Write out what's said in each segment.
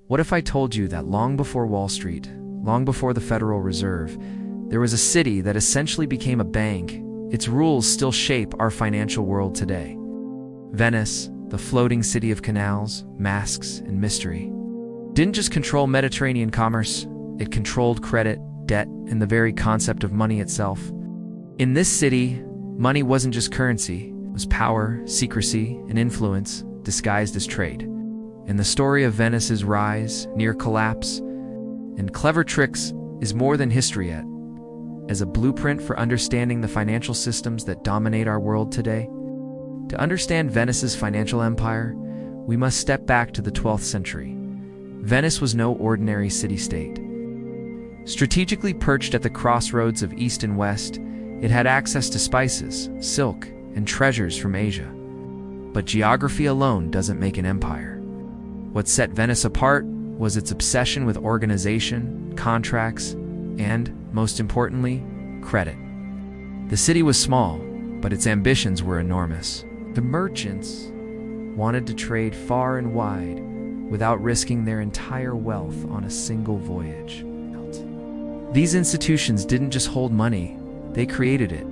What if I told you that long before Wall Street, long before the Federal Reserve, there was a city that essentially became a bank? Its rules still shape our financial world today. Venice, the floating city of canals, masks, and mystery, didn't just control Mediterranean commerce, it controlled credit, debt, and the very concept of money itself. In this city, money wasn't just currency, it was power, secrecy, and influence disguised as trade. And the story of Venice's rise, near collapse, and clever tricks is more than history yet. As a blueprint for understanding the financial systems that dominate our world today, to understand Venice's financial empire, we must step back to the 12th century. Venice was no ordinary city-state. Strategically perched at the crossroads of East and West, it had access to spices, silk, and treasures from Asia. But geography alone doesn't make an empire. What set Venice apart was its obsession with organization, contracts, and, most importantly, credit. The city was small, but its ambitions were enormous. The merchants wanted to trade far and wide without risking their entire wealth on a single voyage. These institutions didn't just hold money, they created it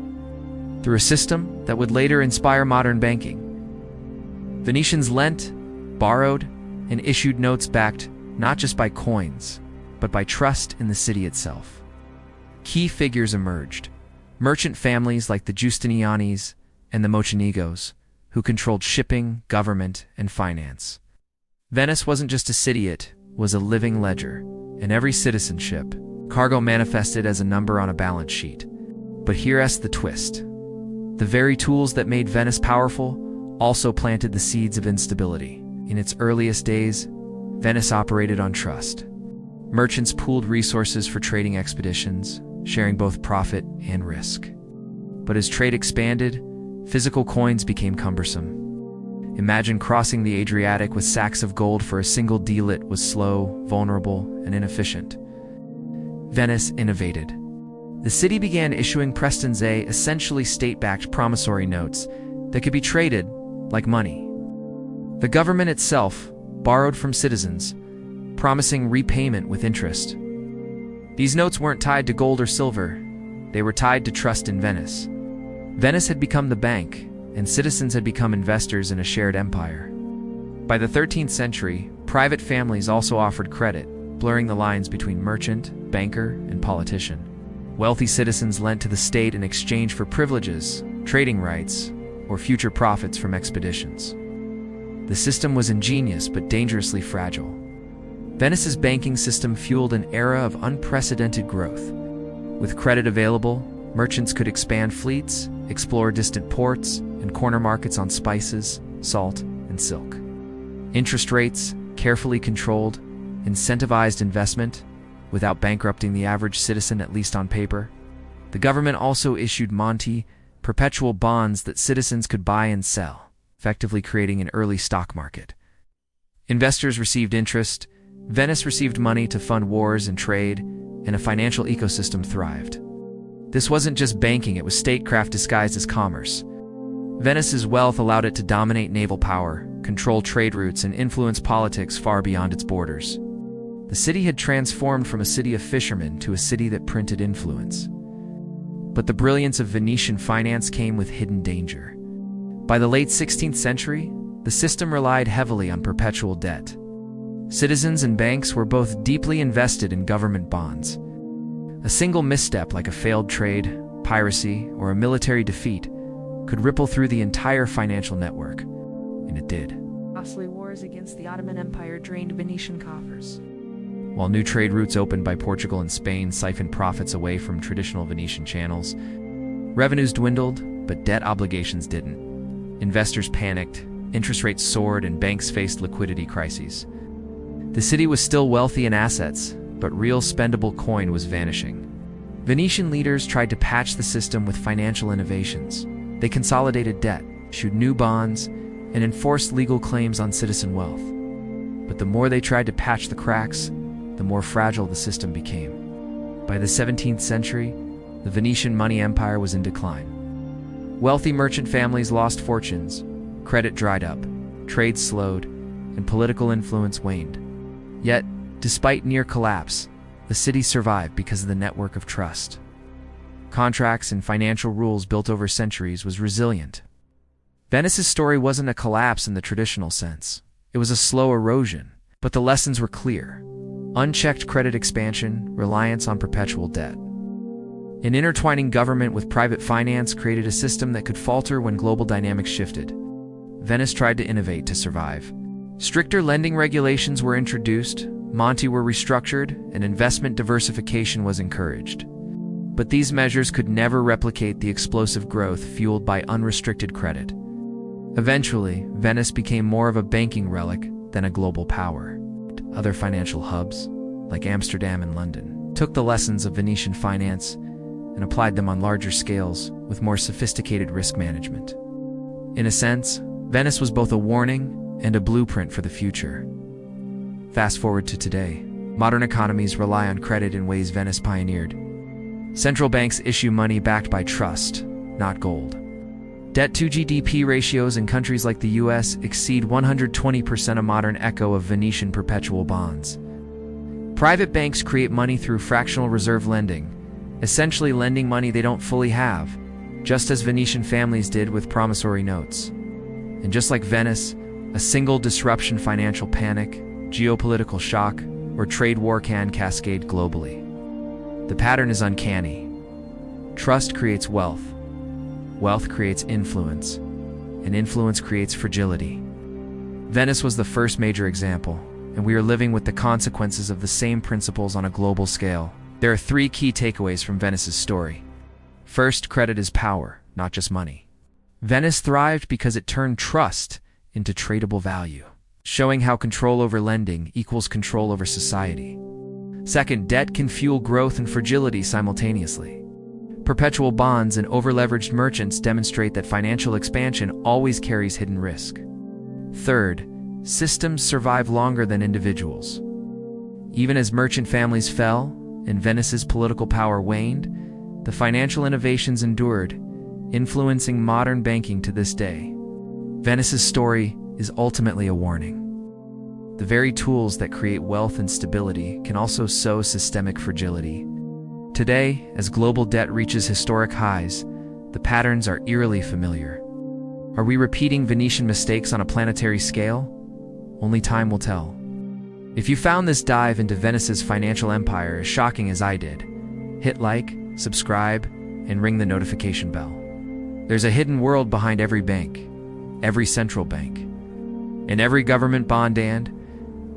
through a system that would later inspire modern banking. Venetians lent, borrowed, and issued notes backed not just by coins, but by trust in the city itself. Key figures emerged: merchant families like the Giustinianis and the Mocenegos, who controlled shipping, government, and finance. Venice wasn't just a city, it was a living ledger. In every citizenship, cargo manifested as a number on a balance sheet. But here's the twist. The very tools that made Venice powerful also planted the seeds of instability. In its earliest days, Venice operated on trust. Merchants pooled resources for trading expeditions, sharing both profit and risk. But as trade expanded, physical coins became cumbersome. Imagine crossing the Adriatic with sacks of gold for a single deal. It was slow, vulnerable, and inefficient. Venice innovated. The city began issuing Prestons, essentially state-backed promissory notes that could be traded like money. The government itself borrowed from citizens, promising repayment with interest. These notes weren't tied to gold or silver, they were tied to trust in Venice. Venice had become the bank, and citizens had become investors in a shared empire. By the 13th century, private families also offered credit, blurring the lines between merchant, banker, and politician. Wealthy citizens lent to the state in exchange for privileges, trading rights, or future profits from expeditions. The system was ingenious but dangerously fragile. Venice's banking system fueled an era of unprecedented growth. With credit available, merchants could expand fleets, explore distant ports, and corner markets on spices, salt, and silk. Interest rates, carefully controlled, incentivized investment without bankrupting the average citizen, at least on paper. The government also issued Monte, perpetual bonds that citizens could buy and sell, effectively creating an early stock market. Investors received interest, Venice received money to fund wars and trade, and a financial ecosystem thrived. This wasn't just banking, it was statecraft disguised as commerce. Venice's wealth allowed it to dominate naval power, control trade routes, and influence politics far beyond its borders. The city had transformed from a city of fishermen to a city that printed influence. But the brilliance of Venetian finance came with hidden danger. By the late 16th century, the system relied heavily on perpetual debt. Citizens and banks were both deeply invested in government bonds. A single misstep, like a failed trade, piracy, or a military defeat, could ripple through the entire financial network. And it did. Costly wars against the Ottoman Empire drained Venetian coffers. While new trade routes opened by Portugal and Spain siphoned profits away from traditional Venetian channels, revenues dwindled, but debt obligations didn't. Investors panicked, interest rates soared, and banks faced liquidity crises. The city was still wealthy in assets, but real spendable coin was vanishing. Venetian leaders tried to patch the system with financial innovations. They consolidated debt, issued new bonds, and enforced legal claims on citizen wealth. But the more they tried to patch the cracks, the more fragile the system became. By the 17th century, the Venetian money empire was in decline. Wealthy merchant families lost fortunes, credit dried up, trade slowed, and political influence waned. Yet, despite near collapse, the city survived because of the network of trust. Contracts and financial rules built over centuries was resilient. Venice's story wasn't a collapse in the traditional sense. It was a slow erosion, but the lessons were clear. Unchecked credit expansion, reliance on perpetual debt. An intertwining government with private finance created a system that could falter when global dynamics shifted. Venice tried to innovate to survive. Stricter lending regulations were introduced, monti were restructured, and investment diversification was encouraged. But these measures could never replicate the explosive growth fueled by unrestricted credit. Eventually, Venice became more of a banking relic than a global power. Other financial hubs, like Amsterdam and London, took the lessons of Venetian finance and applied them on larger scales with more sophisticated risk management. In a sense, Venice was both a warning and a blueprint for the future. Fast forward to today, modern economies rely on credit in ways Venice pioneered. Central banks issue money backed by trust, not gold. Debt-to-GDP ratios in countries like the US exceed 120%, a modern echo of Venetian perpetual bonds. Private banks create money through fractional reserve lending, essentially lending money they don't fully have, just as Venetian families did with promissory notes. And just like Venice, a single disruption, financial panic, geopolitical shock, or trade war can cascade globally. The pattern is uncanny. Trust creates wealth. Wealth creates influence, and influence creates fragility. Venice was the first major example, and we are living with the consequences of the same principles on a global scale. There are three key takeaways from Venice's story. First, credit is power, not just money. Venice thrived because it turned trust into tradable value, showing how control over lending equals control over society. Second, debt can fuel growth and fragility simultaneously. Perpetual bonds and over-leveraged merchants demonstrate that financial expansion always carries hidden risk. Third, systems survive longer than individuals. Even as merchant families fell and Venice's political power waned, the financial innovations endured, influencing modern banking to this day. Venice's story is ultimately a warning. The very tools that create wealth and stability can also sow systemic fragility. Today, as global debt reaches historic highs, the patterns are eerily familiar. Are we repeating Venetian mistakes on a planetary scale? Only time will tell. If you found this dive into Venice's financial empire as shocking as I did, hit like, subscribe, and ring the notification bell. There's a hidden world behind every bank, every central bank, and every government bond, and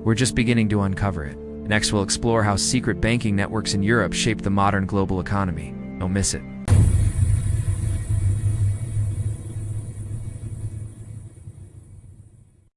we're just beginning to uncover it. Next, we'll explore how secret banking networks in Europe shaped the modern global economy. Don't miss it.